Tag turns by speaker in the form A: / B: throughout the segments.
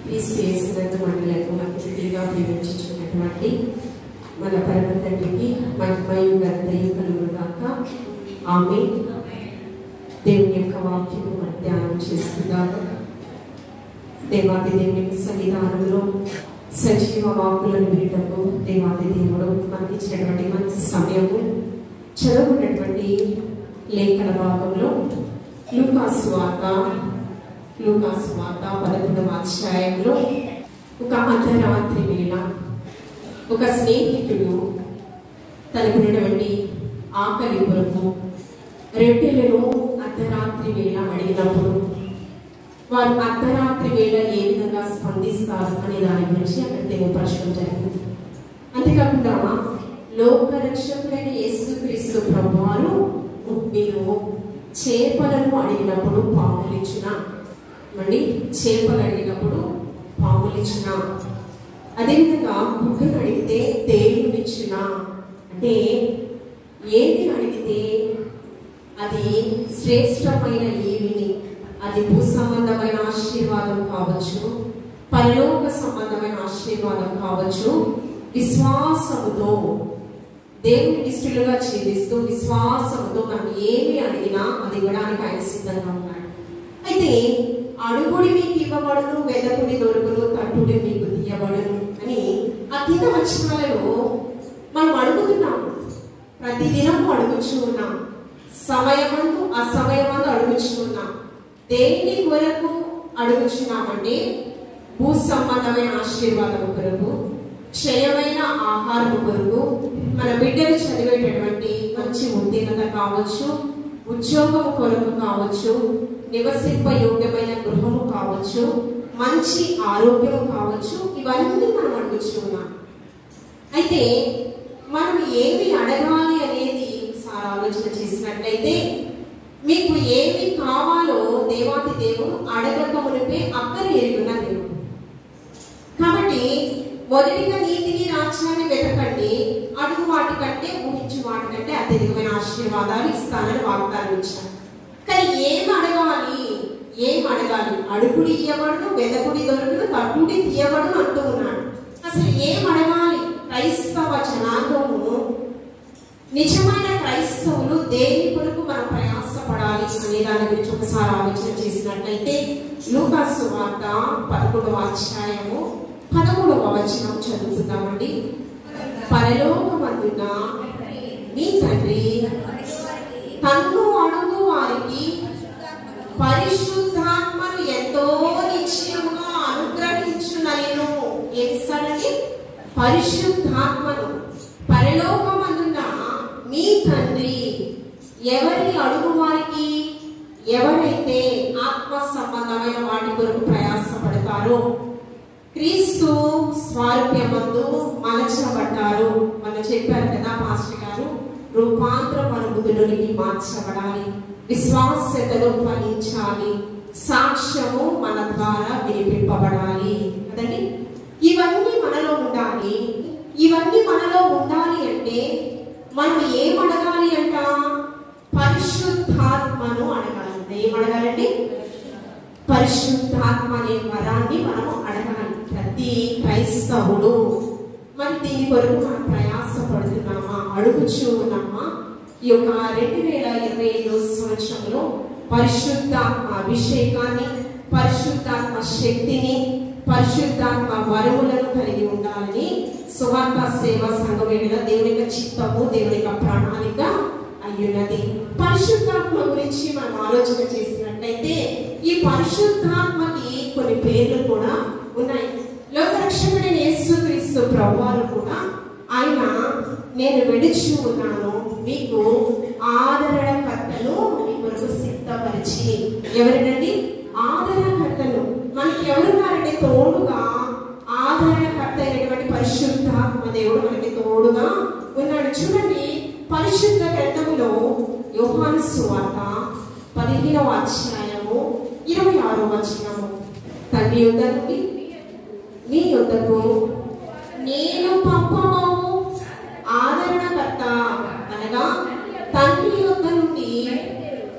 A: క్రీస్తు మండలకు అతిథిగా ప్రేమించుకున్నటువంటి మన పరమ తండ్రికి మహిమయు ఘనతయు కలుగుగాక. ఆమేన్. దేవుని యొక్క వాక్యము మనం ధ్యానం చేసుకుందాం. దేవాది దేవుని సన్నిధానంలో సజీవ వాక్కులను వినటకు దేవాది దేవుడు మనకి ఇచ్చినటువంటి మంచి సమయము. చదువుకున్నటువంటి లేఖన భాగంలో లూకాసు వార్త 11వ అధ్యాయంలో ఒక అర్ధరాత్రి వేళ ఒక స్నేహితుడు తనకున్నటువంటి ఆకలి కొరకు రొట్టెలను అర్ధరాత్రి వేళ అడిగినప్పుడు వారు అర్ధరాత్రి వేళ ఏ విధంగా స్పందిస్తారు అనే దాని గురించి అక్కడ తెలియపరచడం జరిగింది. అంతేకాకుండా లోకరక్షకుడైన యేసుక్రీస్తు ప్రభువారు మీరు చేపలను అడిగినప్పుడు పాములిచ్చిన చేపలు అడిగినప్పుడు పాములిచ్చిన, అదేవిధంగా గుడ్డును అడిగితే దేవునిచ్చిన, అంటే ఏది అడిగితే అది శ్రేష్టమైన ఏమిని, అది భూ సంబంధమైన ఆశీర్వాదం కావచ్చు, పరలోక సంబంధమైన ఆశీర్వాదం కావచ్చు, విశ్వాసముతో దేవుని ఇష్టలుగా జీవిస్తూ విశ్వాసంతో మనం ఏమి అడిగినా అది ఇవ్వడానికి ఆయన సిద్ధంగా ఉన్నాడు. అయితే అడుగుడి మీకు ఇవ్వబడును, వెదకుడి దొరుకును, తట్టుడి మీకు తీయబడును అని ఆ కింద వచనాలలో మనం అడుగుతున్నాము. ప్రతిదినం అడుగుచూ ఉన్నాం, సమయమందు అసమయమందు అడుగుచూ ఉన్నాం. దేని కొరకు అడుగుచున్నామంటే భూ సంబంధమైన ఆశీర్వాదం కొరకు, క్షయమైన ఆహారం కొరకు, మన బిడ్డలు చదివేటటువంటి మంచి ఉత్తీర్ణత కావచ్చు, ఉద్యోగం కొరకు కావచ్చు, నివసింప యోగ్యమైన గృహము కావచ్చు, మంచి ఆరోగ్యం కావచ్చు, ఇవన్నీ మనం అడుగుచున్నాం. అయితే మనం ఏమి అడగాలి అనేది ఒకసారి ఆలోచన చేసినట్లయితే మీకు ఏమి కావాలో దేవాది దేవుడు అడగక మునిపే అక్కర ఎరుగున్న దేవుడు. కాబట్టి మొదటిగా నీతిని రాజ్యాన్ని వెతకండి, అడుగు వాటి కంటే ఊహించు వాటి కంటే అత్యధికమైన ఆశీర్వాదాలు ఇస్తానని వాగ్దానం ఇచ్చాను. కానీ ఏం అడగాలి? అడుగుడి ఇయ్యబడును, వెదకుడి దొరుకును, తట్టుడి తీయబడును అంటూ ఉన్నాడు. అసలు ఏం అడగాలి? క్రైస్తవ జనాంగము, నిజమైన క్రైస్తవులు దేని కొరకు మనం ప్రయాసపడాలి అనే దాని గురించి ఒకసారి ఆలోచన చేసినట్లయితే లూకాసు వార్త 11వ అధ్యాయము 13వ వచనం చదువుతున్నామండి. పరలోకమందున మీ తండ్రి తన్ను అడుగు వారికి పరిశుద్ధాత్మను ఎంతో నిశ్చయముగా అనుగ్రహించునను. ఏమిస్తాడండి? పరిశుద్ధాత్మను. పరలోకమందున మీ తండ్రి ఎవరిని అడుగు వారికి, ఎవరైతే ఆత్మ సంబంధమైన వాటి కొరకు ప్రయాసపడతారో, క్రీస్తు స్వారూప్యమందు మలచబడ్డారు. మనం చెప్పారు కదా పాస్టర్ గారు, రూపాంతర అనుభూతిలోనికి మార్చబడాలి, విశ్వాసతలో ఫలించాలి, సాక్ష్యము మన ద్వారా వినిపింపబడాలి కదండి. ఇవన్నీ మనలో ఉండాలి. ఇవన్నీ మనలో ఉండాలి అంటే మనం ఏం అడగాలి అంట? పరిశుద్ధాత్మను అడగాలి. ఏమడగాలండి? పరిశుద్ధాత్మ అనే వరాన్ని మనము అడగాలి. ప్రతి క్రైస్తవుడు మరి దీని కొరకు మనం ప్రయాసపడుతున్నామా, అడుగుచూ ఉన్నామా? ఈ యొక్క 2025 సంవత్సరంలో పరిశుద్ధాత్మ అభిషేకాన్ని, పరిశుద్ధాత్మ శక్తిని, పరిశుద్ధాత్మ వరములను కలిగి ఉండాలని సువార్త సేవా సంఘం దేవుని యొక్క చిత్తము, దేవుని యొక్క ప్రణాళిక అయ్యున్నది. పరిశుద్ధాత్మ గురించి మనం ఆలోచన చేసినట్లయితే ఈ పరిశుద్ధాత్మకి కొన్ని పేర్లు కూడా ఉన్నాయి. లోకరక్షకుడైన యేసుక్రీస్తు ప్రభువారు కూడా ఆయన నేను విడిచి ఉన్నాను, మీకు ఆదరణకర్తను మీ కొరకు సిద్ధపరిచి. ఎవరినండి? ఆదరణకర్తను. మనకి ఎవరున్నారంటే తోడుగా ఆదరణకర్త అయినటువంటి పరిశుద్ధాత్మ దేవుడు మనకి తోడుగా ఉన్నాడు. చూడండి, పరిశుద్ధ గ్రంథములో యోహాను సువార్త 15వ అధ్యాయము 26వ వచనము, తండ్రి యొద్ద నుండి మీ యొద్దకు నేను పంపబోవు ఆదరణకర్త అనగా తండ్రి యొద్ద నుండి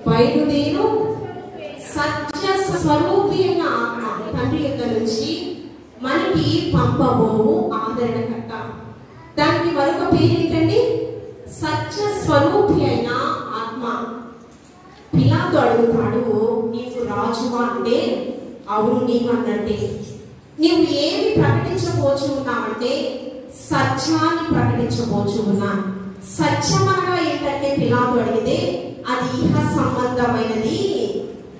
A: బయలుదేరు సత్య స్వరూపి అయిన ఆత్మ. తండ్రి యొక్క నుంచి మనకి పంపబోవు ఆదరణకర్త. దానికి మరొక పేరు ఏంటండి? సత్య స్వరూపి అయిన ఆత్మ. పిలాతు అడుగుతాడు, నీకు రాజువా అంటే అవును నీవు అన్నట్టే. నీవు ఏమి ప్రకటించబోచు ఉన్నావంటే సత్యాన్ని ప్రకటించబోచు ఉన్నాను. సత్యం అనగా ఏంటంటే పిలాతు అడిగితే అది ఇహ సంబంధమైనది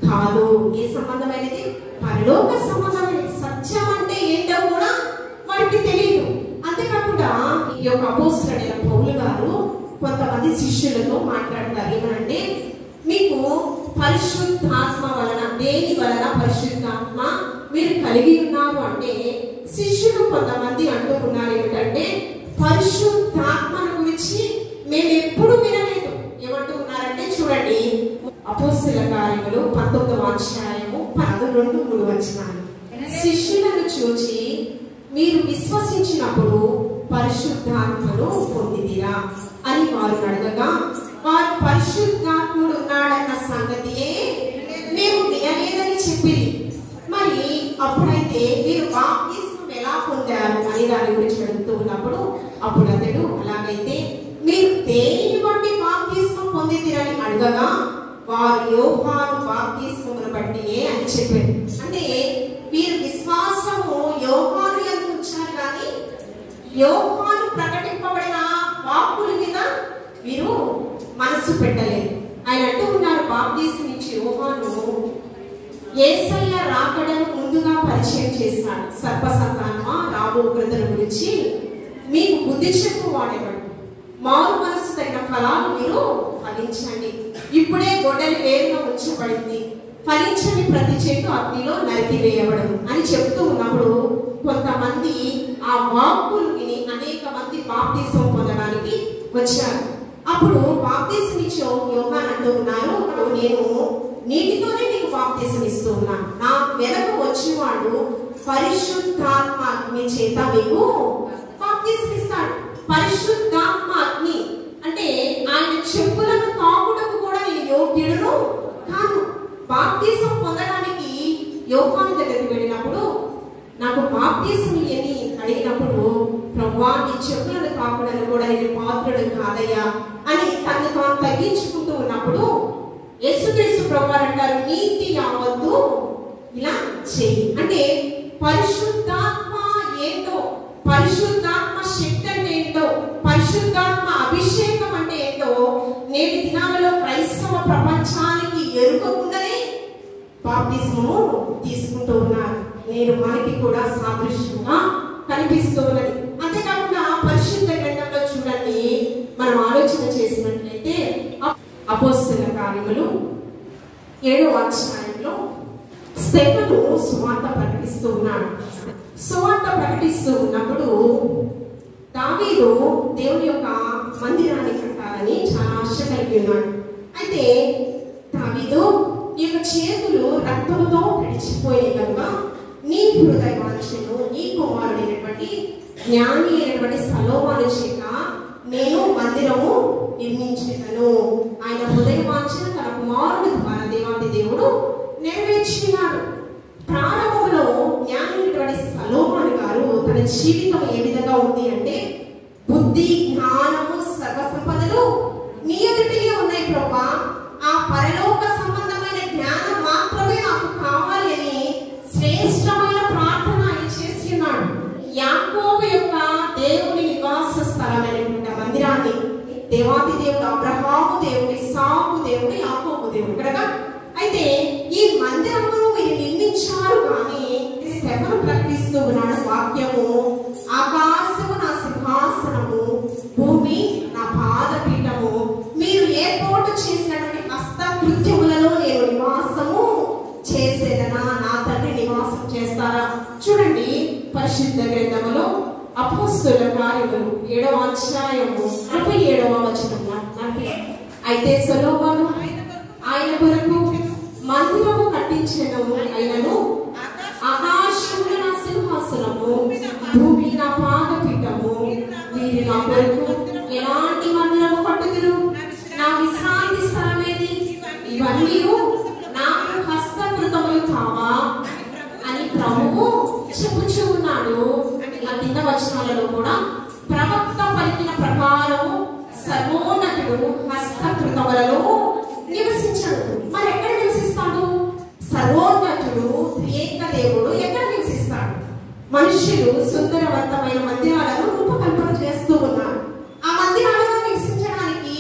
A: కాదు. ఏ సంబంధమైనది? పరలోక సంబంధమైనది. సత్యం అంటే ఏంటో కూడా వారికి తెలియదు. అంతేకాకుండా ఈ యొక్క అపోస్తలుడైన పౌలు గారు కొంతమంది శిష్యులతో మాట్లాడతారు. ఏమనంటే, మీకు పరిశుద్ధాత్మ వలన, దేని వలన పరిశుద్ధాత్మ మీరు కలిగి ఉన్నారు అంటే, శిష్యులు కొంతమంది అంటూ ఉన్నారు ఏమిటంటే, పరిశుద్ధాత్మను గురించి మేము ఎప్పుడు వినలేదు. ఏమంటూ ఉన్నారంటే చూడండి, అపోస్తల కార్యములు 19వ అధ్యాయము 2-3 వచనాలు. శిష్యులను చూచి మీరు విశ్వసించినప్పుడు పరిశుద్ధాత్మను పొందిదిరా అని వారు అడగగా, వారు పరిశుద్ధాత్ముడు ఉన్నాడన్న సంగతియే మేము వినలేదని చెప్పిరి. మరి అప్పుడైతే మీరు బాప్తిస్మం ఎలా పొందారు అని దాని గురించి అడుగుతూ ఉన్నప్పుడు, అప్పుడు అతడు అలాగైతే మీరు దేనిని బట్టి బాప్తిస్మం పొందితిరని అడగగా, వారు యోహాను బాప్తిస్మమును బట్టియే అని చెప్పారు. అంటే మీరు విశ్వాసము యోహాను యందు ఉంచారు, కానీ యోహాను ప్రకటింపబడిన వాక్కుల మీద మీరు మనసు పెట్టలేదు. ఆయన అంటూ ఉన్నారు, బాప్తిస్మం ఇచ్చి యోహాను యేసయ్య రాకడను ముందుగా పరిచయం చేశాడు. సర్ప సంతానమా, రాబో ఉగ్రతల గురించి మీకు బుద్ధి చెప్పు వాడేవాడు. మారు మనసు తగిన ఫలాలు మీరు ఫలించండి. ఇప్పుడే గొడ్డలి వేరుగా ఉంచబడింది, ఫలించని ప్రతి చెట్టు అగ్నిలో నరికివేయబడదు అని చెప్తూ ఉన్నప్పుడు కొంతమంది ఆ వాక్కులు విని అనేక మంది బాప్తిస్మం పొందడానికి వచ్చారు. అప్పుడు బాప్తిస్మం ఇచ్చే యోహాను అంటూ ఉన్నారు, నేను నీటితోనే నీకు బాప్తిస్మం ఇస్తూ ఉన్నాను, నా వెనక వచ్చినవాడు పరిశుద్ధాత్మ అగ్ని చేత మీకు బాప్తిస్మం ఇస్తాడు. పరిశుద్ధాత్మ అగ్ని అంటే ఆయన చెప్పులను తాకుటకు కూడా నేను యోగ్యుడును కాను. బాప్తిస్మం పొందడానికి యోహాను దగ్గరికి వెళ్ళినప్పుడు నాకు బాప్తిస్మం అని అడిగినప్పుడు, ప్రభువా నీ చెప్పులను తాకుడని కూడా నేను పాత్రుడు కాదయ్యా అని తను తాను తగ్గించుకుంటూ ఉన్నప్పుడు యేసుక్రీస్తు ప్రభువారు అంటారు, నీతి యావత్తు ఇలా చేయి. అంటే పరిశుద్ధాత్మ ఏంటో, పరిశుద్ధాత్మ శక్తి అంటే ఏంటో, పరిశుద్ధాత్మ అభిషేకం అంటే ఏంటో నేటి దినాలలో క్రైస్తవ ప్రపంచానికి ఎరుకకుండానే బాప్తిస్మము తీసుకుంటూ ఉన్నారు. నేను మనకి కూడా సాదృశ్యంగా కనిపిస్తూ ఉన్నది. అంతేకాకుండా పరిశుద్ధ గ్రంథంలో చూడండి, మనం ఆలోచన చేసినట్లయితే అపోస్తల కార్యములు 7వ అధ్యాయంలో స్టెఫను సువార్త ప్రకటిస్తూ ఉన్నాడు. సువార్త ప్రకటిస్తూ ఉన్నప్పుడు దావీదు దేవుని యొక్క మందిరాన్ని కట్టాలని చాలా ఆశ కలిగి ఉన్నాడు. అయితే దావీదు నీ యొక్క చేతులు రక్తంతో తడిచిపోయాయి కనుక నీ హృదయ వాంఛను నీ కుమారుడైనటువంటి జ్ఞాని అయినటువంటి సొలొమోను చేత నేను మందిరము నిర్మించేదను. ఆయన హృదయ వాంఛను తన కుమారుడు ద్వారా దేవాది దేవుడు నెరవేర్చినాడు. ప్రారంభంలో జ్ఞాని అయినటువంటి సొలొమోను గారు తన జీవితం ఏ విధంగా ఉంది అంటే, బుద్ధి జ్ఞానము సర్వ సంపదలు నీ ఎదుటిగా ఉన్నాయి ప్రభువా, ఆ పరలోక సంబంధమైన జ్ఞానం మాత్రమే నాకు కావాలి అని శ్రేష్టమైన ప్రార్థన ఆయన చేసి ఉన్నాడు. యాకోబు యొక్క దేవుని నివాస స్థలమైనటువంటి మందిరాన్ని దేవాది దేవుడు అబ్రహాము దేవుడు, ఇస్సాకు దేవుడు, యాకోబు దేవుడు కనుక, అయితే ఈ మందిరమును మీరు నిర్మించారు కానీ స్టెఫను ప్రకటిస్తూ ఉన్నాడు వాక్యము, ఆకాశము నా సింహాసనము, భూమి నా పాదపీఠము, మీరు ఏర్పాటు చేసినటువంటి హస్తకృత్యములలో నేను నివాసము చేసేదనా, నా తండ్రి నివాసం చేస్తారా. చూడండి పరిశుద్ధ గ్రంథములో అపోస్తలుల కార్యములు 7వ అధ్యాయము 47వ వచనము. అయితే సొలొమోను ఆయన కొరకు మందిరము కట్టించెను, అయినను ఆకాశమున నా సింహాసనము, భూమి నా పాదపీఠము, మీరు నా కొరకు ఎలాంటి మందిరము కట్టుదురు, నా విశ్రాంతి స్థలమేది, ఇవన్నీ నాకు హస్తకృతములు కావా అని ప్రభు కింద వచనాలలో కూడా ప్రవక్త పలికిన ప్రకారము సర్వోన్నతుడు హస్తకృతములలో నివసించాడు. మరి ఎక్కడ నివసిస్తాడు? సర్వోన్నతుడు త్రియేక దేవుడు ఎక్కడ నివసిస్తాడు? మనుషులు సుందరవంతమైన మందిరాలను రూపకల్పన చేస్తూ ఉన్నారు. ఆ మందిరాలలో నివసించడానికి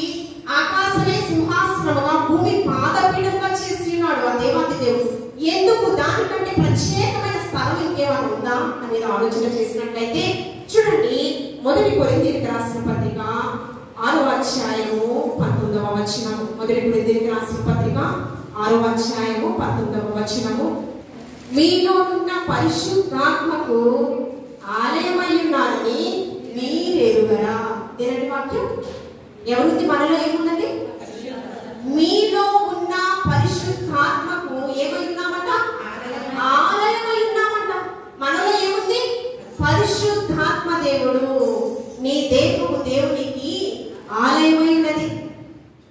A: ఆకాశమే సింహాసనముగా, భూమి పాదపీఠంగా చేసి ఉన్నాడు ఆ దేవాది దేవుడు. ఎందుకు? దానికంటే ప్రత్యేకమైన స్థలం ఇంకేమైనా ఉందా అనేది ఆలోచన చేసినట్లయితే చూడండి, మొదటి కొరింథీయులకు రాసిన పత్రిక 6వ అధ్యాయము 19వ వచనము. మొదటి కొరింథీయులకు రాసిన పత్రిక 6వ అధ్యాయము 19వ వచనము. మీలో ఉన్న పరిశుద్ధాత్మకు ఆలయమై ఉన్నారని మీరెరుగరా. దేని వాక్యం? ఎవరికి మనలో ఏముందండి? మీలో ఉన్న పరిశుద్ధాత్మకు ఏమై ఉన్నామంట? ఆలయమై ఉన్నామంట. మనలో ఏముంది? పరిశుద్ధాత్మ దేవుడు. నీ దేహము దేవునికి ఆలయమై ఉన్నది.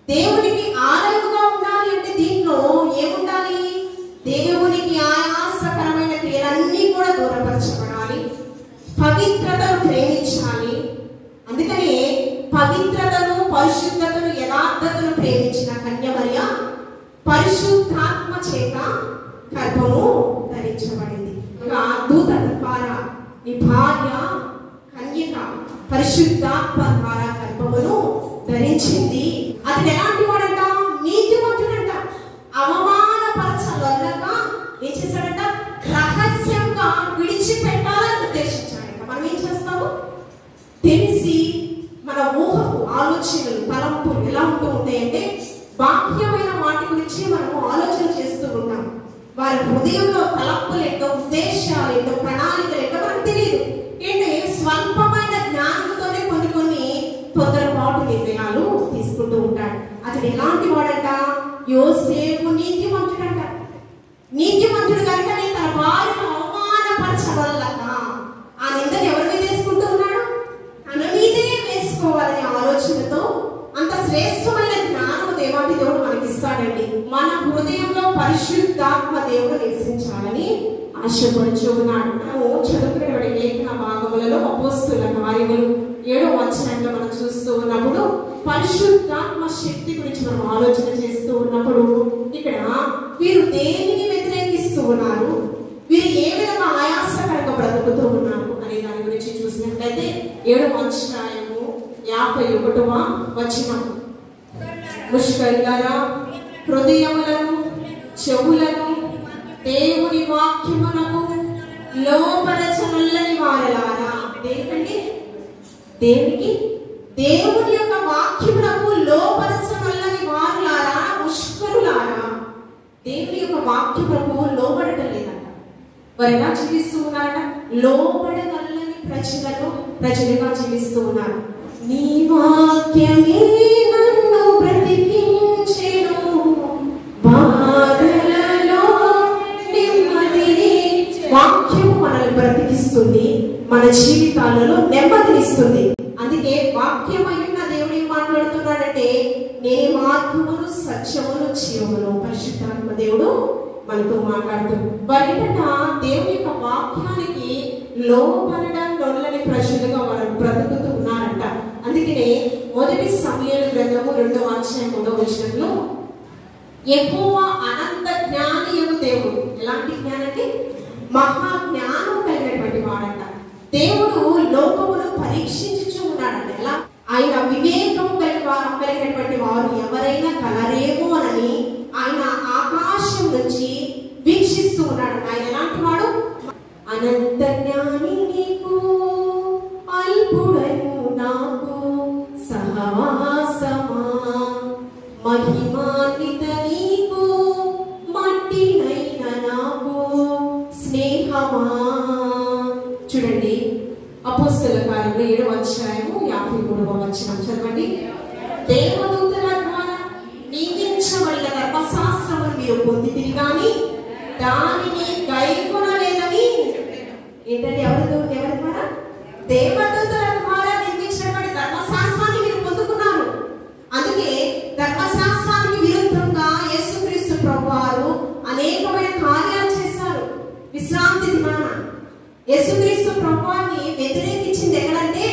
A: దేవునికి ఆలయముగా ఉండాలి అంటే దీంట్లో ఏముండాలి? దేవునికి ఆయాసకరమైన క్రియలన్నీ కూడా దూరపరచబడాలి. పవిత్రతను ప్రేమించాలి. అందుకనే పవిత్రతను, పరిశుద్ధతను, యథార్థతను ప్రేమించిన కన్యమరియ పరిశుద్ధాత్మ చేత గర్భము ధరించబడింది. దూత ద్వారా నీ భార్య కన్యక పరిశుద్ధాత్మ ద్వారా గర్భమును ధరించింది. అది ఎలాంటి వాడంట? నీతిమంతుడంట. అవమానపరచవలక ఏం చేశాడంట? రహస్యంగా విడిచిపెట్టాలని ఉద్దేశించాడంట. మనం ఏం చేస్తాము? తెలిసి మన ఊహకు, ఆలోచనలు, తలంపులు ఎలా ఉంటూ ఉంటాయంటే బాహ్యమైన వాటి గురించి మనము ఆలోచన చేస్తూ ఉంటాం. వారి హృదయంలో తలంపులు ఏంటో, ఉద్దేశాలు ఏంటో, ప్రణాళికలు ఏంటో మనకు తెలియదు. ఏంటంటే స్వల్పమైన జ్ఞానంతోనే కొన్ని తొందరపాటు నిర్ణయాలు తీసుకుంటూ ఉంటాడు. అతడు ఎలాంటి వాడంట? యోసేపు నీతిమంతుడంట. నీతిమంతుడు కనుక తన భార్యను అవమానపరచవల్లక ఆ నిందను ఎవరి మీద వేసుకుంటూ ఉన్నాడు? తన మీదే వేసుకోవాలనే ఆలోచనతో అంత శ్రేష్టమైన జ్ఞానం దేవాది దేవుడు మనకిస్తాడండి. మన హృదయంలో పరిశుద్ధాత్మ దేవుడు నివసించాలని ఆశపడుచు ఉన్నాడు. మనము చదువుకునే లేఖన భాగములలో అపోస్తుల కార్యములు 7వ అధ్యాయంలో మనం చూస్తూ ఉన్నప్పుడు పరిశుద్ధాత్మ శక్తి గురించి మనం ఆలోచన చేస్తూ ఉన్నప్పుడు ఇక్కడ వీరు దేనిని వ్యతిరేకిస్తూ ఉన్నారు, వీరు ఏ విధంగా ఆయాసకరంగా బ్రతుకుతూ ఉన్నారు అనే దాని గురించి చూసినట్లయితే 7వ అధ్యాయము 51వ వచనం. ముష్కరులారా, హృదయములను చెవులను దేవుని వాక్యమునకు లోపరచనల్లని వారలారా. దేనికండి? దేనికి? దేవుని యొక్క వాక్యమునకు లోపరచనల్లని వారులారా, ముష్కరులారా. దేవుని యొక్క వాక్యమునకు లోబడటం లేదంట. వారు ఎలా జీవిస్తూ ఉన్నారట? లోబడగలని ప్రజలుగా జీవిస్తూ ఉన్నారు. నీ వాక్యమే నన్ను బ్రతికించెను, బాధలలో నెమ్మదిని. వాక్యము మనల్ని బ్రతికిస్తుంది, మన జీవితాలలో నెమ్మదినిస్తుంది. అందుకే వాక్యమైన దేవుడు ఏం మాట్లాడుతున్నాడంటే, నేను మార్గమును, సత్యమును, జీవమును. పరిశుద్ధాత్మ దేవుడు మనతో మాట్లాడుతున్నాడు. వారిట దేవుని యొక్క వాక్యానికి లోబడడం నొల్లని ప్రజలుగా వారు బ్రతుకుతూ ఉన్నారంట. అందుకనే మొదటి సమూయేలు గ్రంథము 2వ అధ్యాయం 3వ వచనంలో యెహోవా అనంత జ్ఞానియగు దేవుడు. ఎలాంటి జ్ఞానంటే మహా జ్ఞానం కలిగినటువంటి వాడంట. దేవుడు లోకమును పరీక్షించుచూ ఉన్నాడంట. ఎలా? ఆయన వివేకము కలిగినటువంటి వారు ఎవరైనా కలరేమో అని ఆయన ఆకాశం నుంచి వీక్షిస్తూ ఉన్నాడంట. ఆయన ఎలాంటి వాడు? అనంత జ్ఞాని నీకు, అల్పుడను నాకు సహవాసమా, మహిమాన్విత నీకు, మట్టినైన నాకు స్నేహమా. చూడండి, అపోస్తల కార్యములు 7వ అధ్యాయము 53వ వచనం చదవండి. దేవదూతల ద్వారా నియమించబడిన ధర్మశాస్త్రమును మీరు పొందితిరి గాని దానిని గైకొనలేదని. ఏంటంటే ఎవరి ద్వారా? దేవదూతల ద్వారా నిర్మించబడిన ధర్మశాస్త్రాన్ని మీరు పొందుకున్నారు. అందుకే ధర్మశాస్త్రానికి విరుద్ధంగా యేసుక్రీస్తు ప్రభువారు అనేకమైన కార్యాలు చేశారు. విశ్రాంతి దినాన యేసుక్రీస్తు ప్రభువాన్ని వ్యతిరేకించింది ఎక్కడంటే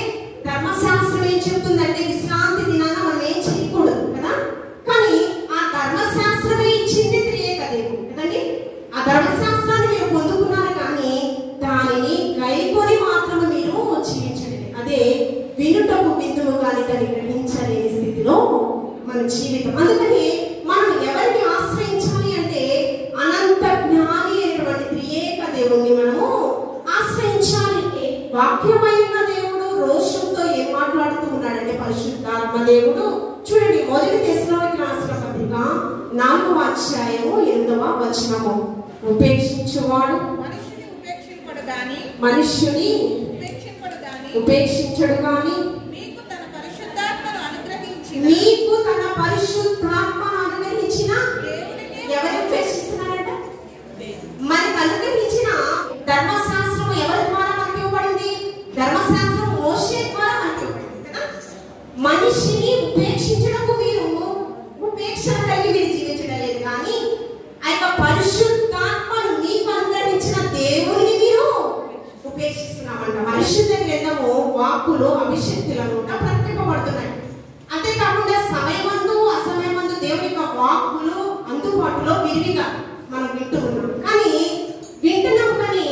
A: ధర్మశాస్త్రం ఏం చెప్తుందంటే విశ్రాంతి దినాన మనం ఏం చేయకూడదు కదా. కానీ ఆ ధర్మశాస్త్రమే ఇచ్చింది త్రియేక దేవుడు కదండి. ఆ ధర్మశాస్త్రాన్ని మీరు పొందుకున్నారు, కానీ దానిని గైకొని మాత్రమే మీరు జీవించండి. అదే వినుటకు విందుము కానీ దాన్ని గ్రహించలేని స్థితిలో మన జీవితం. అందుకని మనం ఎవరిని ఆశ్రయించాలి అంటే అనంత జ్ఞాని అయినటువంటి త్రియేక దేవుణ్ణి మనము ఆశ్రయించాలి. వాక్యమైన దేవుడు రోషంతో ఏం మాట్లాడుతూ ఉన్నాడంటే పరిశుద్ధాత్మ దేవుడు చూడండి, మొదటి తెస్సలోనికీయులకు రాసిన పత్రిక 4వ అధ్యాయము 8వ వచనము. ఉపేక్షించువాడు మనుష్యుని ఉపేక్షించడు గాని మీకు తన పరిశుద్ధాత్మను అనుగ్రహించిన ఎవరు ఉపేక్షిస్తున్నారంట? మనకు అనుగ్రహించిన ధర్మశాస్త్రం ఎవరి ద్వారా మనకి ఇవ్వబడింది? ధర్మశాస్త్రం మోషే ద్వారా మనకి ఇవ్వబడింది కదా. మనిషిని ఉపేక్షించడము మీరు ఉపేక్షణ కలిగి మీరు జీవించడం లేదు, కానీ ఆ యొక్క పరిశుద్ధాత్మను మీకు అనుగ్రహించిన దేవుడిని మీరు ఉపేక్షిస్తున్నామంట. పరిశుద్ధ గ్రంథము వాక్కులు అభిషక్తులను ప్రకటింపబడుతున్నాయి. అంతేకాకుండా సమయమందు అసమయమందు దేవుని యొక్క వాక్కులు అందుబాటులో విరివిగా మనం వింటూ ఉన్నాం. కానీ వింటున్నాం, కానీ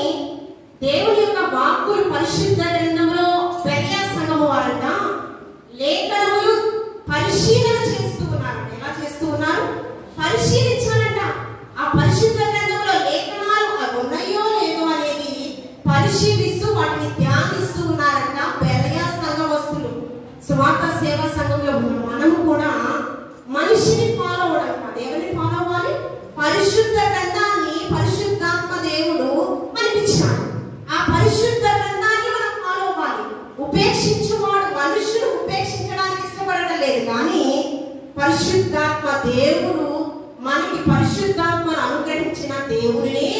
A: దేవుని యొక్క వాక్కులు పరిశుద్ధ గ్రంథంలో పెరియ సంఘము వారంట లేఖనములు పరిశీలన చేస్తూ ఉన్నారంట. ఎలా చేస్తూ ఉన్నారు? పరిశీలించాలంట. ఆ పరిశుద్ధ గ్రంథంలో లేఖనాలు అవి ఉన్నాయో లేదో అనేది పరిశీలిస్తూ వాటిని ధ్యానిస్తూ ఉన్నారంట పెరియ సంఘవస్తులు. స్వార్థ సేవా సంఘంలో ఉన్న మనము కూడా మనిషిని ఫాలో అవడం కాదు, ఎవరిని ఫాలో అవ్వాలి? పరిశుద్ధ గ్రంథాన్ని పరిశుద్ధాత్మ దేవుడు మనకిచ్చాడు. ఆ పరిశుద్ధ గ్రంథాన్ని మనం ఫాలో అవ్వాలి. ఉపేక్షించువాడు మనుషులు ఉపేక్షించడానికి ఇష్టపడడం లేదు, కానీ పరిశుద్ధాత్మ దేవుడు మనకి పరిశుద్ధాత్మను అనుగ్రహించిన దేవుడిని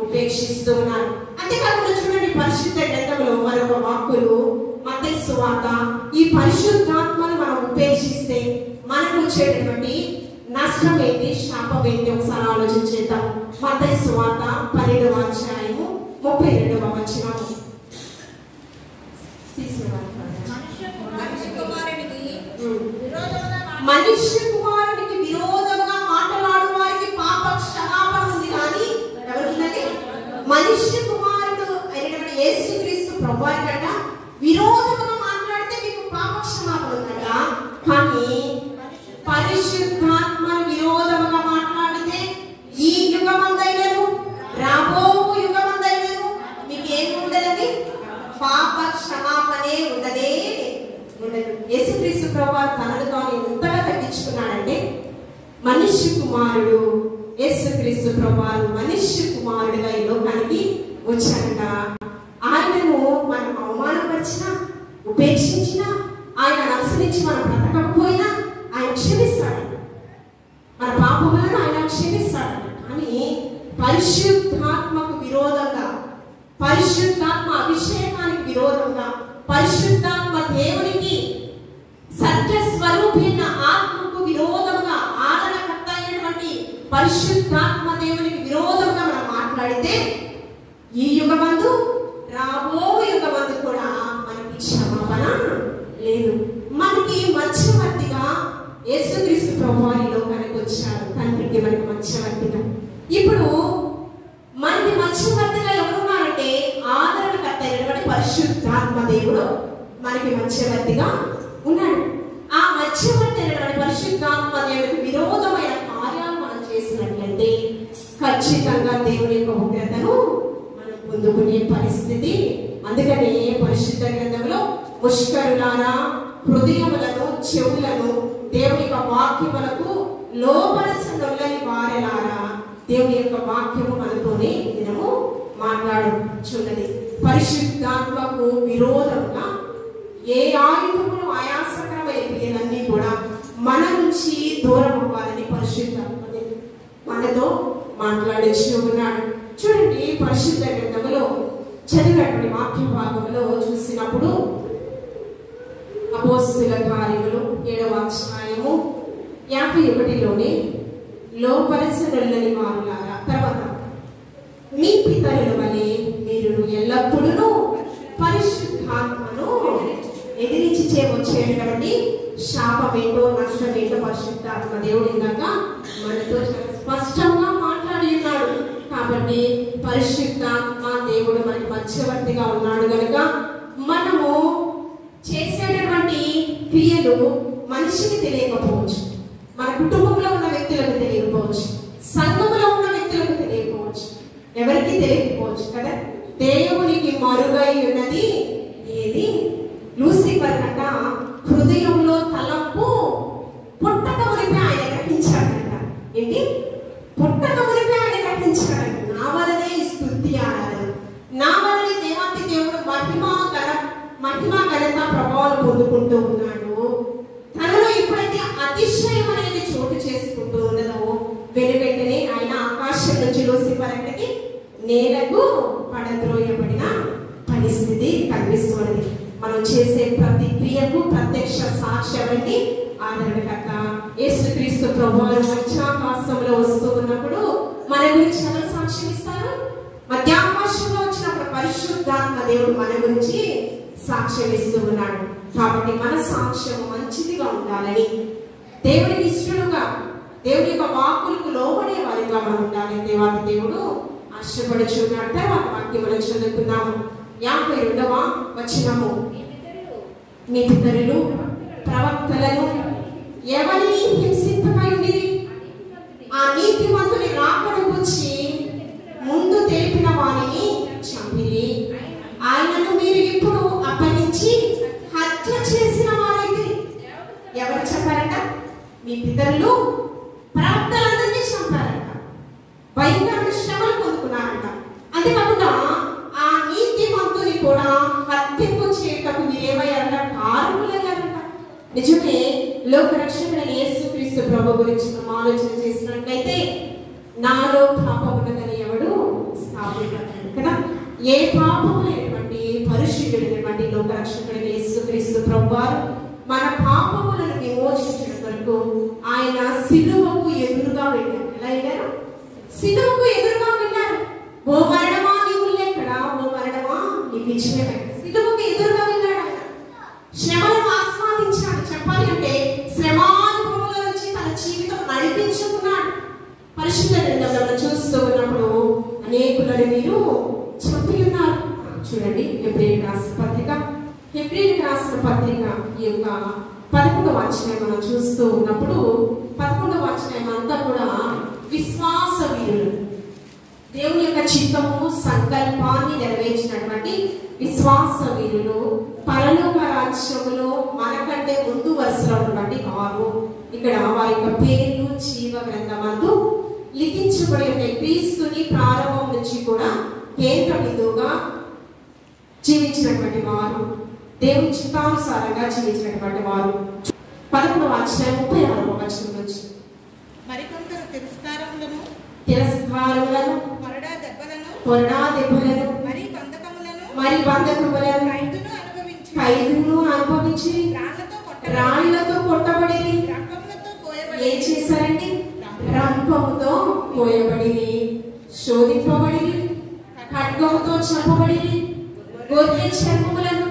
A: ఉపేక్షిస్తూ ఉన్నారు. అంతేకాకుండా చూడండి, పరిశుద్ధ గ్రంథంలో మరొక వాక్కులు మత్తయి సువార్త. ఈ పరిశుద్ధాత్మను మనం ఉపేక్షిస్తే మనకు వచ్చేటటువంటి నష్టం ఏంటి, శాపం ఏంటి ఒకసారి ఆలోచించేద్దాం. మత్తయి సువార్త 12వ అధ్యాయము 32వ వచనము. మనుష్య కుమారునికి విరోధంగా మాట్లాడు వారికి పాప క్షమాపణ ఉంది, కానీ ఎవరికి? మనుష్య కుమారుడు అయినటువంటి యేసుక్రీస్తు ప్రభువారి కంట విరోధంగా మాట్లాడితే మీకు పాప క్షమాపణ ఉందట. కానీ పరిశుద్ధాత్మ విరోధంగా మాట్లాడితే ఈ యుగమందైనను రాబో యుగమందైనను మీకు ఏమి ఉండదండి? పాప క్షమాపణే ఉండదే ఉండదు. యేసుక్రీస్తు ప్రభువారు తనను తాను ఎంతగా తగ్గించుకున్నాడంటే మనుష్య కుమారుడు యేసుక్రీస్తు ప్రభువారు మనుష్య కుమారుడుగా ఈ లోకానికి వచ్చాడట. ఆయనను మనం అవమానపరిచినా ఉపేక్షించినా ఆయన అనుసరించి మనం బ్రతకపోయినా ఆయన క్షమిస్తాడు. మన పాపములను ఆయన క్షమిస్తాడు. కానీ పరిశుద్ధాత్మకు విరోధంగా, పరిశుద్ధాత్మ అభిషేకానికి విరోధంగా, పరిశుద్ధాత్మ దేవునికి సత్య స్వరూపైన ఆత్మకు విరోధంగా, ఆదరణకర్త అయినటువంటి పరిశుద్ధాత్మ దేవునికి విరోధంగా మనం మాట్లాడితే ఈ యుగమందు రాబో యుగమందు కూడా మనకి క్షమాపణ లేదు. మనకి మధ్యవర్తిగా యేసుక్రీస్తు ప్రభువారు ఈ లోకానికి వచ్చారు. తండ్రికి మనకి మధ్యవర్తిగా. ఇప్పుడు మనకి మధ్యవర్తిగా ఎవరున్నారంటే ఆదరణకర్త అయినటువంటి పరిశుద్ధాత్మ దేవుడు మనకి మధ్యవర్తిగా ఉన్నాడు. ఆ మధ్యవర్తి అయినటువంటి పరిశుద్ధాత్మ దేవుడికి విరోధమైన కార్యాలు మనం చేసినట్లయితే ఖచ్చితంగా దేవుని యొక్క ఉగ్రతను మనం పొందుకునే పరిస్థితి. అందుకనే పరిశుద్ధ గ్రంథంలో ముష్కరులారా హృదయములను చెవులను దేవుని యొక్క వాక్యములకు లోపరచని వారెలారా దేవుని యొక్క వాక్యము మనతోనే దినము మాట్లాడుచున్నది. పరిశుద్ధాత్మకు విరోధంగా ఏ ఆయుధములు ఆయాసకరమైన క్రియలన్నీ కూడా మన నుంచి దూరం అవ్వాలని పరిశుద్ధాత్మ మనతో మాట్లాడుచు ఉన్నాడు. చూడండి, పరిశుద్ధ గ్రంథములో చదివినటువంటి వాక్య భాగంలో చూసినప్పుడు అపోస్తలుల కార్యములు 7వ అధ్యాయము 51లోనే లోపరచని వారులారా, తర్వాత మీ పితరుల వలె మీరు మీరు ఎల్లప్పుడూ పరిశుద్ధాత్మను ఎదిరించి వచ్చేటువంటి శాపమేంటో నష్టమేంటో పరిశుద్ధాత్మ దేవుడు ఇందాక మనతో స్పష్టంగా మాట్లాడి ఉన్నాడు. కాబట్టి పరిశుద్ధాత్మ దేవుడు మనకి మధ్యవర్తిగా ఉన్నాడు కనుక మనము చేసేటటువంటి క్రియలు మనిషికి తెలియకపోవచ్చు, మన కుటుంబంలో ఉన్న వ్యక్తులకు తెలియకపోవచ్చు, సంఘంలో ఉన్న వ్యక్తులకు తెలియకపోవచ్చు, ఎవరికి తెలియకపోవచ్చు కదా. దేవునికి మరుగై ఉన్నది ఏది? లూసిఫర్ అంట హృదయంలో తలంపు పుట్టక మునిపే ఆయన గ్రహించాడంట. ఏంటి? పుట్టక మునిపే ఆయన గ్రహించాడంట. నా వలనే ఈ స్తుతి ఆరాధన, నా వలనే దేవాతి దేవుడు మహిమ ఘనత ప్రభావాలు పొందుకుంటూ ఉన్నాడు. తనలో ఎప్పుడైతే అతిశయం అనేది చోటు చేసుకుంటూ ఉన్నదో వెనువెంటనే ఆయన ఆకాశం నుంచి లూసిఫర్ అంటకి నేలకు పడద్రోయబడిన పరిస్థితి కనిపిస్తున్నది. మనం చేసే ప్రతి క్రియకు ప్రత్యక్ష సాక్ష్యం అండి ఆదరణకర్త యేసుక్రీస్తు ప్రభువారు మధ్యాకాశంలో వస్తూ ఉన్నప్పుడు మన గురించి ఎవరు సాక్ష్యం ఇస్తారు? మధ్యాకాశంలో వచ్చినప్పుడు పరిశుద్ధాత్మ దేవుడు మన గురించి సాక్ష్యం ఇస్తూ ఉన్నాడు. కాబట్టి మన సాక్ష్యం మంచిదిగా ఉండాలని, దేవుడికి ఇష్టడుగా, దేవుడి యొక్క వాక్కులకు లోబడే వారిగా మనం ఉండాలని దేవాది దేవుడు ఆశపడుచున్నాడు. తర్వాత వాక్యం మనం చదువుకున్నాము. 52వ వచనము. మీ పితరులు ప్రవక్తలను ఎవరిని హింసింపకై ఉండిరి, ఆ నీతిమంతుని రాకను గురించి ముందు తెలిపిన వారిని చంపిరి. ఆయనను మీరు ఇప్పుడు అప్పగించి హత్య చేసిన వారైతే. ఎవరు చెప్పారంట? మీ పితరులు ప్రవక్తలందరినీ చంపారంట, భయంకరమైన శ్రమలు పొందుకున్నారంట. అంతేకాకుండా ఆ నీతిమంతుని కూడా హత్యకు చేయటకు మీరేమయ్యారంట? కారకులయ్యారంట. నిజమే, లోక రక్షకుడైన యేసుక్రీస్తు ప్రభు గురించి మనం ఆలోచన చేసినట్లయితే నాలో పాపం ఉన్నదని ఎవడు స్థాపించాడు కదా. ఏ పాపము లేనటువంటి పరిశుద్ధుడైనటువంటి లోక రక్షకుడైన యేసుక్రీస్తు ప్రభు వారు మన పాపములను విమోచించడం వరకు ఆయన సిలువకు ఎదురుగా వెళ్ళారు. ఎలా వెళ్ళారు? సిలువకు ఎదురుగా వెళ్ళారు. ఓ మరణమా నీవు లేకడా, ఓ మరణమా నీ విజయమే. సిలువకు ఎదురుగా వెళ్ళాడు ఆయన. శ్రమలను ఆస్వాదించాడు. చెప్పాలి అంటే శ్రమానుభవంలో నుంచి తన జీవితం నడిపించుకున్నాడు. పరిశుద్ధ గ్రంథంలో చూస్తూ ఉన్నప్పుడు అనేకులను మీరు చంపి ఉన్నారు. చూడండి, హెబ్రీయులకు రాసిన పత్రిక, హెబ్రీయులకు రాసిన పత్రిక ఈ యొక్క 11వ అధ్యాయం మనం చూస్తూ ఉన్నప్పుడు 11వ అధ్యాయం అంతా కూడా విశ్వాస వీరులు, దేవుని యొక్క చిత్తము సంకల్పాన్ని నెరవేర్చినటువంటి విశ్వాస వీరులు, పరలోక రాజ్యములో మనకంటే ముందు వరుసలో ఉన్నటువంటి వారు. ఇక్కడ వారి యొక్క పేర్లు జీవ గ్రంథమందు లిఖించబడి ఉన్న క్రీస్తుని ప్రారంభం నుంచి కూడా కేంద్ర బిందువుగా జీవించినటువంటి వారు, దేవుని చిత్తానుసారంగా జీవించినటువంటి వారు. 11వ అధ్యాయం 36వ వచనం నుంచి.
B: మరికొందరు తిరస్కారములను
A: కొరడా దెబ్బలను మరి బంధకములను ఖైదును అనుభవించి రాళ్లతో కొట్టబడి ఏం చేశారండి? రంపముతో కోయబడి, శోధింపబడి, ఖడ్గముతో చంపబడి, గొర్రె చర్మములను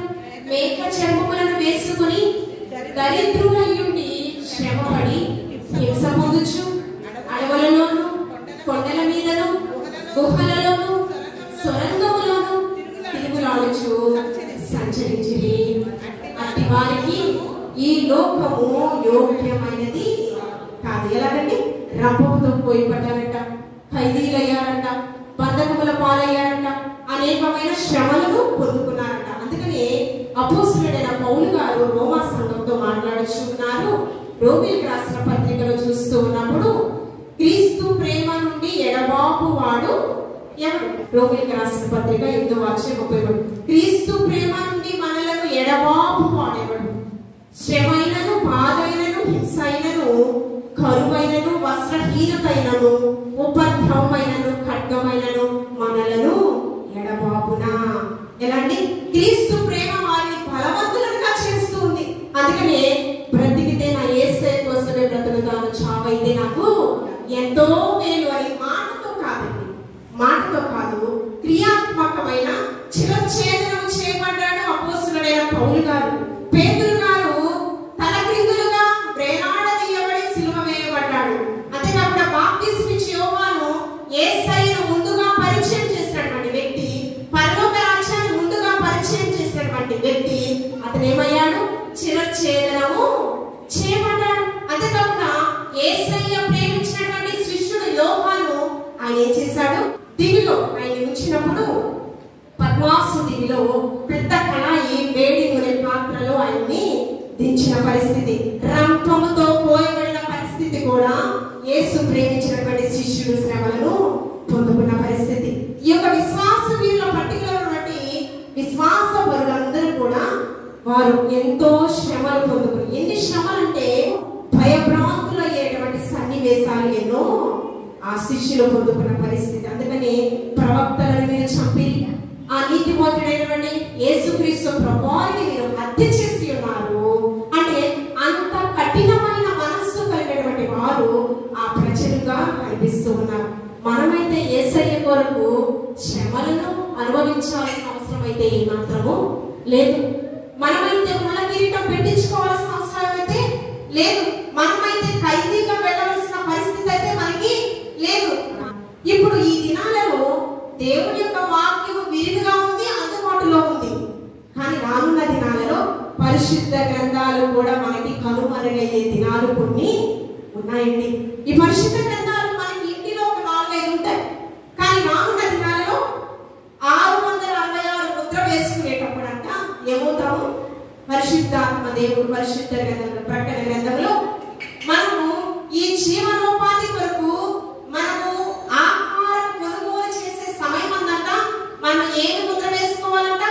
A: మేక చర్మములను వేసుకుని దరిద్రులయ్యుండి శ్రమపడి హింస పొందుచు అడవులలోను కొండల మీదను గుహలలోను సొరంగములోను తిరుగులాడుచు సంచరించిరి. అట్టి వారికి ఈ లోకము యోగ్యమైనది కాదు. ఎలాగండి? రంపముతో కోయబడ్డారంట, ఖైదీలయ్యారంట, బంధకముల పాలయ్యారంట, అనేకమైన శ్రమలను పొందుకున్నారంట. అందుకని అపోస్తలుడైన పౌలు గారు రోమా సంఘంతో మాట్లాడుచున్నారు. రోమీయులకు రాసిన పత్రికలో చూస్తూ ఉన్నప్పుడు క్రీస్తు ప్రేమ నుండి ఎడబాపు వాడు ఎవరు? రోమీయులకు రాసిన పత్రిక 8:33. క్రీస్తు ప్రేమ నుండి మనలను ఎడబాపు వాడెవడు? శ్రమైనను బాధైనను హింసైనను కరువైనను వస్త్రహీనతైనను ఉపద్రవమైనను ఖడ్గమైనను మనలను ఎడబాపునా. ఎలాంటి? క్రీస్తు ప్రేమ వారిని బలవంతులుగా చేస్తుంది. అందుకనే బ్రతికితే నా యేసయ్య కోసమే బ్రతుకుతాను, చావైతే నాకు ఎంతో మేలు అని మాటతో కాదండి, మాటతో కాదు, క్రియాత్మకమైన పౌలు గారు, పేతురు గారు తలక్రిందులుగా వేలాడదీయబడి సిలువ వేయబడ్డాడు. అంతేకాకుండా బాప్తిస్మం ఇచ్చే యోహాను యేసయ్యను ముందుగా పరిచయం చేసినటువంటి వ్యక్తి, పరలోక రాజ్యాన్ని ముందుగా పరిచయం చేసినటువంటి వ్యక్తి. అతను ఏమయ్యాడు? చిరఛేదనము చేయబడ్డాడు. అంతేకాకుండా యేసయ్య ప్రేమించినటువంటి శిష్యుడు యోహాను ఆయన ఏం చేశాడు? దివిలో ఆయన ఉంచినప్పుడు పద్మాసు దివిలో పెద్ద కళాయి వేడి నూనె పాత్రలో ఆయన్ని దించిన పరిస్థితి, రంపముతో పోయబడిన పరిస్థితి కూడా యేసు ప్రేమించినటువంటి శిష్యుడు శ్రమలను పొందుకున్న పరిస్థితి. ఈ యొక్క విశ్వాస వీరుల పట్టికలో ఉన్నటువంటి విశ్వాస పరులందరూ కూడా వారు ఎంతో శ్రమలు పొందుకుని, ఎన్ని శ్రమలు అంటే భయభ్రాంతులు అయ్యేటువంటి సన్నివేశాలు ఎన్నో ఆ శిష్యులు పొందుకున్న పరిస్థితి. అందుకని ప్రవక్తలను మీరు చంపి ఆ నీతిమంతుడైనటువంటి యేసుక్రీస్తు ప్రభువుని మీరు హత్య చేసి ఉన్నారు అంటే అంత కఠినమైన మనస్సు కలిగినటువంటి వారు ఆ ప్రజలుగా కనిపిస్తూ ఉన్నారు. మనమైతే యేసయ్య కొరకు శ్రమలను అనుభవించాల్సిన అవసరం అయితే ఏమాత్రము లేదు. మనమైతే ముళ్ళ కిరీటం పెట్టించుకోవాల్సిన అవసరం అయితే లేదు. మనమైతే ఖైదీగా వెళ్ళవలసిన పరిస్థితి అయితే మనకి లేదు. ఇప్పుడు ఈ దినాలలో దేవుని యొక్క వాక్యము విరివిగా ఉంది, అందుబాటులో ఉంది. కానీ రానున్న దినాలలో పరిశుద్ధ గ్రంథాలు కూడా మనకి కనుమరుగయ్యే దినాలు కొన్ని ఉన్నాయండి. ఈ పరిశుద్ధ గ్రంథాలు మనకి ఇంటిలో ఒక 4-5 ఉంటాయి. కానీ రానున్న దినాలలో 666 ముద్ర వేసుకునేటప్పుడంట ఏమవుతాము? పరిశుద్ధాత్మ దేవుడు పరిశుద్ధ గ్రంథంలో, ప్రకటన గ్రంథంలో మనము ఈ జీవనోపాధి కొరకు మనము ఆహారం కొనుగోలు చేసే సమయం అందంట మనం ఏమి ముద్ర వేసుకోవాలంట?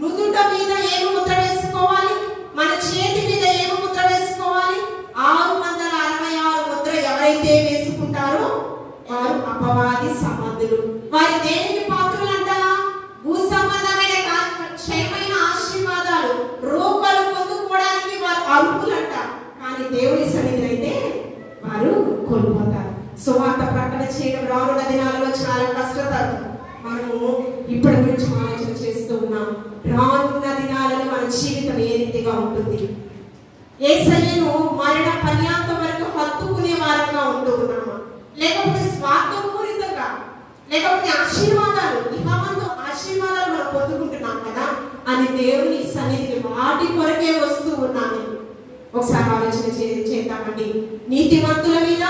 A: నుదుట మీద ఏమి ముద్ర వేసుకోవాలి? మన చేతి మీద ఏమి ముద్ర వేసుకోవాలి? 666 ముద్ర ఎవరైతే వేసుకుంటారో వారు అపవాది సంబంధులు. వారి దేనికి పాత్రులంట? భూ సంబంధమైన క్షయమైన ఆశీర్వాదాలు, రోగాలు పొందుకోవడానికి వారు అర్హులంట. కానీ దేవుని సన్నిధిలో అయితే వారు కోల్పోతారు. సువార్త ప్రకటన చేయడం రానున్న దినాలలో చాలా కష్టతరం. మనము ఇప్పటి గురించి ఆలోచన చేస్తూ ఉన్నాం. రానున్న దినాలలో మన జీవితం ఏ రీతిగా ఉంటుంది? యేసయ్యను మరణ పర్యాంతం వరకు హత్తుకునే వారంగా ఉంటూ ఉన్నామా? లేకపోతే స్వార్థపూరితంగా, లేకపోతే ఆశీర్వాదాలు, ఇహమందు ఆశీర్వాదాలు మనం పొందుకుంటున్నాం కదా అని దేవుని సన్నిధికి వాటి కొరకే వస్తూ ఉన్నాను. ఒకసారి ఆలోచన చేద్దామండి. నీతిమంతుల మీద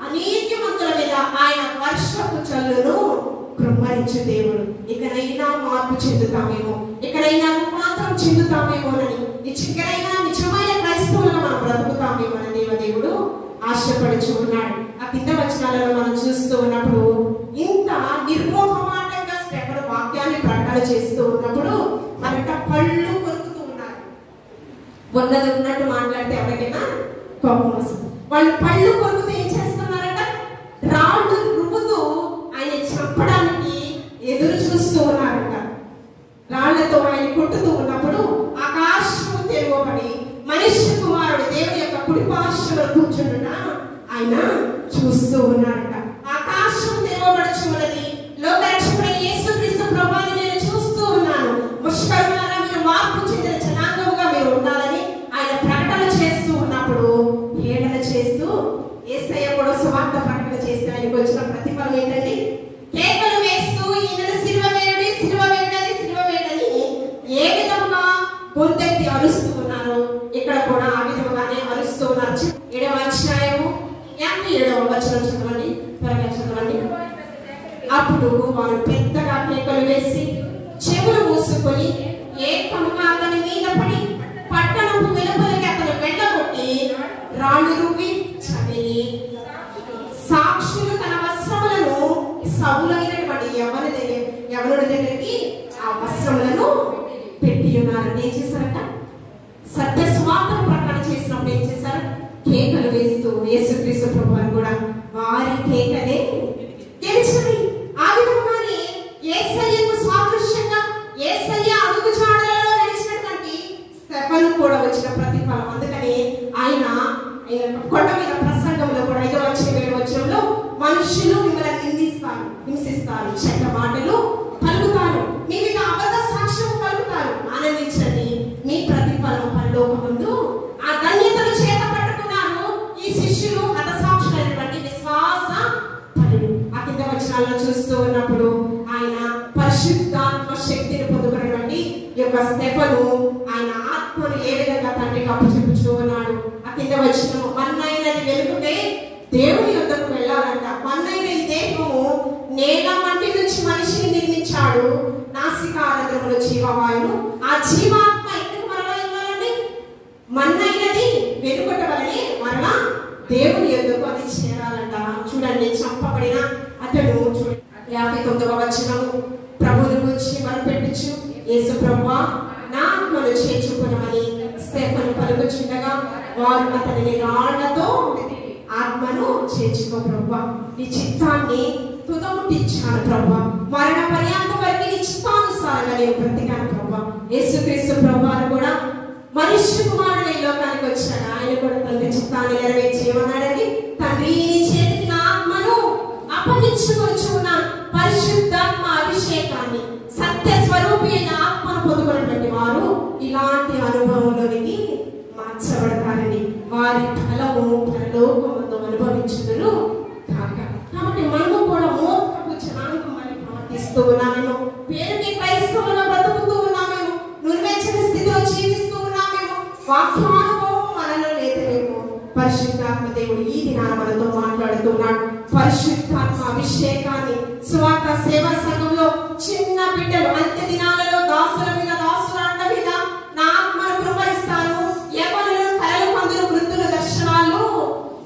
A: అనీతిమంతుల మీద ఆయన వర్షపు చల్లును కృమ్మరించు దేవుడు. ఇకనైనా మార్పు చెందుతామేమో, ఇకనైనా రూపాంతరం చెందుతామేమోనని, ఇకనైనా నిజమైన క్రైస్తవులుగా మనం బ్రతుకుతామేమోనని దేవుడు ఆశపడుచు ఉన్నాడు. ఆ కింద వచనాలలో మనం చూస్తూ ఉన్నప్పుడు ఇంత నిర్మోహమాటంగా స్టెఫను వాక్యాన్ని ప్రకటన చేస్తూ ఉన్నప్పుడు మనట పళ్ళు కొరుకుతూ ఉన్నారు. ఉన్నది ఉన్నట్టు మాట్లాడితే ఎవరికైనా కోపం వస్తుంది. వాళ్ళు పళ్ళు కొరుకుతూ ఏం చేస్తున్నారట? రాళ్ళు రువ్వుతూ ఆయన చంపడానికి ఎదురు చూస్తూ ఉన్నారట. రాళ్లతో ఆయన కొట్టుతూ ఉన్నప్పుడు ఆకాశము తెరవబడి మనిషి కుమారుడు దేవుని యొక్క కుడి పార్శ్వమున కూర్చుండుట ఆయన చూస్తూ ఉన్నారట. ఆకాశం తెరవబడుచున్నది. లోకరక్షకుడైన యేసుక్రీస్తు ప్రభువుని నేను చూస్తూ ఉన్నాను. ముష్కరులారా మీరు మార్పు చెందిన జనాంగముగా మీరు ఉండాలని ఆయన ప్రకటన చేస్తూ ఉన్నప్పుడు ఏడన చేస్తూ యేసయ్య కూడా సువార్త ప్రకటన చేస్తే ఆయనకు వచ్చిన ప్రతిఫలం ఏంటండి? కేకలు వేస్తూ ఈయనను సిలువ వేయడి, సిలువ వేయడని, సిలువ వేయడని ఏ విధంగా గొంతెత్తి అరుస్తూ ఉన్నారు. ఇక్కడ కూడా ఆ విధంగానే అరుస్తూ ఉన్నారు. 7వ అధ్యాయము 57వ వచనం చదవండి, త్వరగా చదవండి. అప్పుడు వారు పెద్దగా కేకలు వేసి చెవులు మూసుకొని ఏకంగా అతని మీద పడి పట్టణపు వెలుపలికి అతను వెళ్ళగొట్టి రాళ్ళు రువ్వి చదివి సాక్షులు తన వస్త్రములను సవులైనటువంటి యవనుడి దగ్గరికి ఆ వస్త్రములను పెట్టి ఉన్నారని ఏం చేశారట? సత్య స్వార్థ ప్రకటన చేసినప్పుడు ఏం చేశారు? కేకలు వేస్తూ యేసుక్రీస్తు ప్రభువుని కూడా వారి కేకలే గెలిచినవి. ఆ విధంగానే యేసయ్యకు సాదృశ్యంగా యేసయ్య అడుగు జాడలలో నడిచినటువంటి స్టెఫను కూడా వచ్చిన ప్రతిఫలం. అందుకని ఆయన కొండ మీద ప్రసంగంలో కూడా 5వ అధ్యాయం 7వ వచనంలో మనుషులు మిమ్మల్ని నిందిస్తారు, హింసిస్తారు, చెడ్డ మాటలు పలుకుతారు, మీ మీద అబద్ధ సాక్ష్యం పలుకుతారు, ఆనందించండి, మీ యొక్క స్టెఫను ఆయన ఆత్మను ఏ విధంగా తండ్రికి అప్పచెప్పుచూ ఉన్నాడు. ఆ కింద వచ్చిన మన్నైనది వెలుగుతే దేవుని యొద్దకు వెళ్ళాలంట. మన్నైన ఈ దేహము నేల మట్టి నుంచి మనిషిని నిర్మించాడు. నాసికారంధ్రములో జీవవాయువు. ఆ జీవాత్మ ఎందుకు మరలా ఇవ్వాలండి? మన్నైనది వెలుగుట వలనే మరలా దేవుని యొద్దకు అది చేరాలంట. చూడండి, చంపబడిన అతడు 59వ వచనము ప్రభువుని గురించి మొరపెట్టుచు, యేసు ప్రభువా నా ఆత్మను చేర్చుకొనమని స్టెఫను పలుకుచుండగా వారు అతనిని రాళ్లతో ఆత్మను చేర్చుకో ప్రభువా, నీ చిత్తాన్ని తుదముట్టించాను ప్రభువా, మరణ పర్యాంతం వరకు నీ చిత్తానుసారంగా నేను బ్రతికాను ప్రభువా. యేసుక్రీస్తు ప్రభువారు కూడా మనిషి కుమారుడు ఈ లోకానికి వచ్చాడు. ఆయన కూడా తండ్రి చిత్తాన్ని నెరవేర్చేయమన్నాడండి. తండ్రి నీ చేతికి నా ఆత్మను అప్పగించుకొచ్చు ఉన్నాను. పరిశుద్ధాత్మ అభిషేకాన్ని సత్య స్వరూపి అయిన ఆత్మను పొందుకున్నటువంటి వారు ఇలాంటి అనుభవంలోనికి మార్చబడతారని వారి ఫలము పరలోకమందు అనుభవించుదురు కాక. కాబట్టి మనము కూడా మోసపు జనాంగం అని ప్రవర్తిస్తూ ఉన్నామేమో, పేరుకి క్రైస్తవులుగా బ్రతుకుతూ ఉన్నామేమో, నుర్వెచ్చని స్థితిలో జీవిస్తూ ఉన్నామేమో, వాక్యానుభవం మనలో లేదేమో. పరిశుద్ధాత్మ దేవుడు ఈ దినాన మనతో మాట్లాడుతున్నాడు. పరిశుద్ధాత్మ అభిషేకాన్ని సువార్త సేవా సంఘంలో చిన్న బిడ్డలు అంత్య దినాలలో దాసుల మీద దాసుల మీద నా ఆత్మను కుమ్మరిస్తాను, ఎవరు కలలు పొందిన వృద్ధుల దర్శనాలు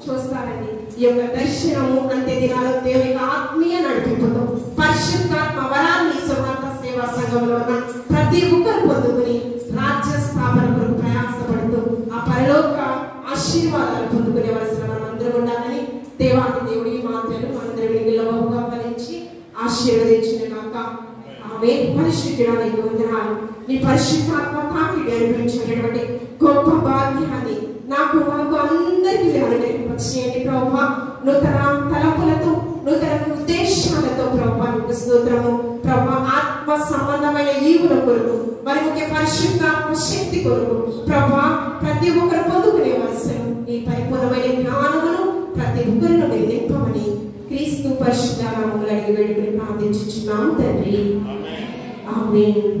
A: చూస్తారండి. ఈ యొక్క దర్శనము అంత్య దినాల్లో దేవుని ఆత్మీయ నడిపింపుతో పరిశుద్ధాత్మ వరాన్ని సువార్త సేవా సంఘంలో ఉన్న ప్రతి ఒక్కరు పొందుకుని రాజ్య స్థాపన కొరకు ప్రయాసపడుతూ ఆ పరలోక ఆశీర్వాదాలు పొందుకునేవలసిన మనం అందరూ ఉండాలని దేవాది దేవుడి మాటలు మనందరి బహుగా ఫలించి ఆశీర్వదించిన కాక. ఆమె పరిశుద్ధుడానికి వందనాలు. నీ పరిశుద్ధాత్మ తాకిడి అనిపించినటువంటి గొప్ప భాగ్యాన్ని నాకు అందరికీ అనుగ్రహింపచేయండి ప్రభువా. నూతన తలపులతో నూతన ఉద్దేశాలతో ప్రభువా నీకు స్తోత్రము ప్రభువా. ఆత్మ సంబంధమైన ఈవుల కొరకు మరి ముఖ్య పరిశుద్ధాత్మ శక్తి కొరకు ప్రభువా ప్రతి ఒక్కరు పొందుకునేవలసిన నీ పరిపూర్ణమైన జ్ఞానమును ప్రతి ఒక్కరిలో మీరు నింపమని క్రీస్తు పరిశుద్ధ నామములో అడిగి వేడుకుని ప్రార్థించుచున్నాము తండ్రి. ఆమేన్.